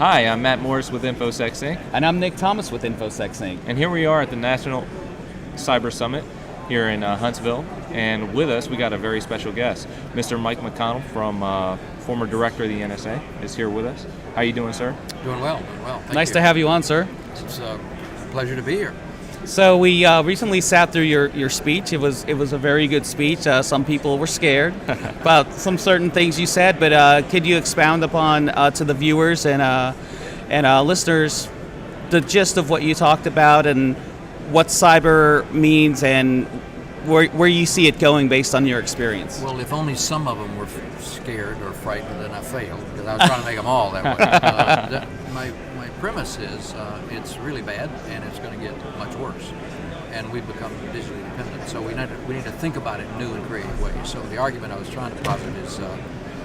Hi, I'm Matt Morris with InfoSecSync. And I'm Nick Thomas with InfoSecSync. And here we are at the National Cyber Summit here in Huntsville. And with us, we got a very special guest. Mr. Mike McConnell, from former director of the NSA, is here with us. How you doing, sir? Doing well, doing well. Thank Nice you. to have you on, sir. It's a pleasure to be here. So we recently sat through your speech. It was a very good speech. Some people were scared about some certain things you said, but could you expound upon to the viewers and listeners the gist of what you talked about and what cyber means and where you see it going based on your experience? Well, if only some of them were scared or frightened, then I failed because I was trying to make them all that way. My premise is it's really bad and it's going to get much worse, and we've become digitally dependent. So we need to think about it in new and creative ways. So the argument I was trying to posit is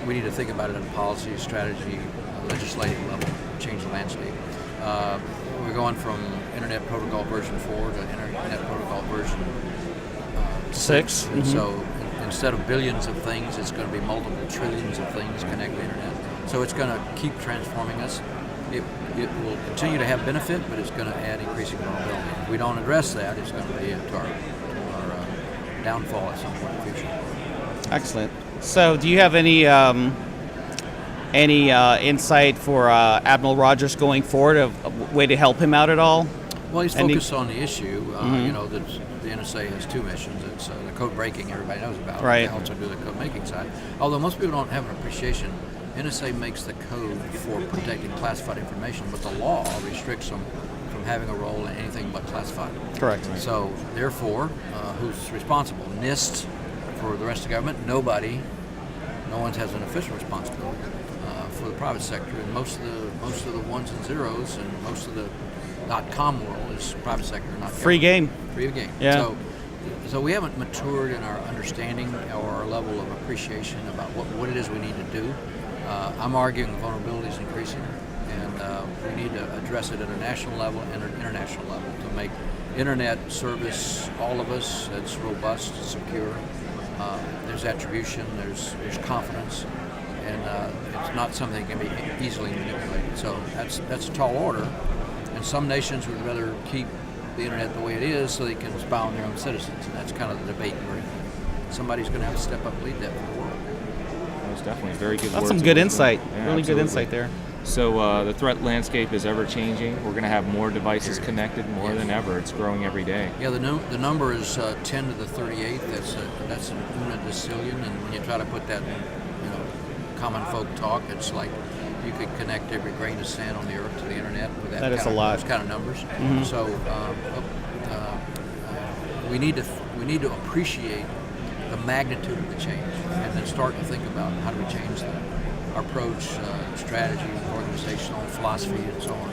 we need to think about it in policy, strategy, legislative level, change the landscape. We're going from Internet Protocol version 4 to Internet Protocol version 6. Mm-hmm. And so instead of billions of things, it's going to be multiple trillions of things connect to the Internet. So it's going to keep transforming us. It will continue to have benefit, but it's going to add increasing vulnerability. If we don't address that, it's going to be to our downfall at some point in the future. Excellent. So do you have any insight for Admiral Rogers going forward, a way to help him out at all? Well, he's focused on the issue. You know, that the NSA has two missions. It's the code breaking everybody knows about. Right. They also do the code making side. Although most people don't have an appreciation, NSA makes the code for protecting classified information, but the law restricts them from having a role in anything but classified. Correct. So, therefore, who's responsible? NIST for the rest of the government. No one has an official responsibility for the private sector, and most of the ones and zeros and most of the .com world is private sector, not free game. Free game. Yeah. So we haven't matured in our understanding or our level of appreciation about what it is we need to do. I'm arguing the vulnerability is increasing, and we need to address it at a national level and an international level to make internet service all of us that's robust, secure. There's attribution, there's confidence, and it's not something that can be easily manipulated. So that's a tall order, and some nations would rather keep the internet the way it is so they can spy on their own citizens, and that's kind of the debate we're in. Somebody's going to have to step up and lead that for the world. That's definitely very good. That's some good insight. Yeah, really absolutely. good insight there. So the threat landscape is ever changing. We're going to have more devices connected more than ever. It's growing every day. Yeah, the number is 10 to the 38. That's an una decillion, and when you try to put that in common folk talk, it's like you could connect every grain of sand on the earth to the internet with that is a lot. those kind of numbers. Mm-hmm. So we need to appreciate the magnitude of the change, and then start to think about how do we change our approach, strategy, organizational philosophy, and so on.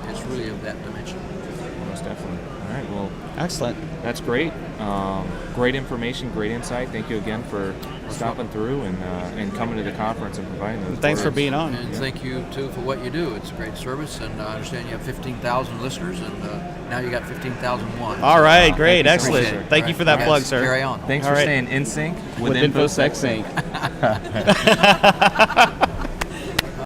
It's really of that dimension. Most definitely. All right. Well, Excellent. that's great. Great information, great insight. Thank you again for stopping through and coming to the conference and providing those. Thanks for words. being on. And thank you, too, for what you do. It's a great service, and I understand you have 15,000 listeners, and now you got 15,001. All right, great, Thank you so excellent. much, sir. Thank you for that Yes, plug, sir. Carry on. Thanks All for right. staying in sync with With InfoSecSync. InfoSecSync.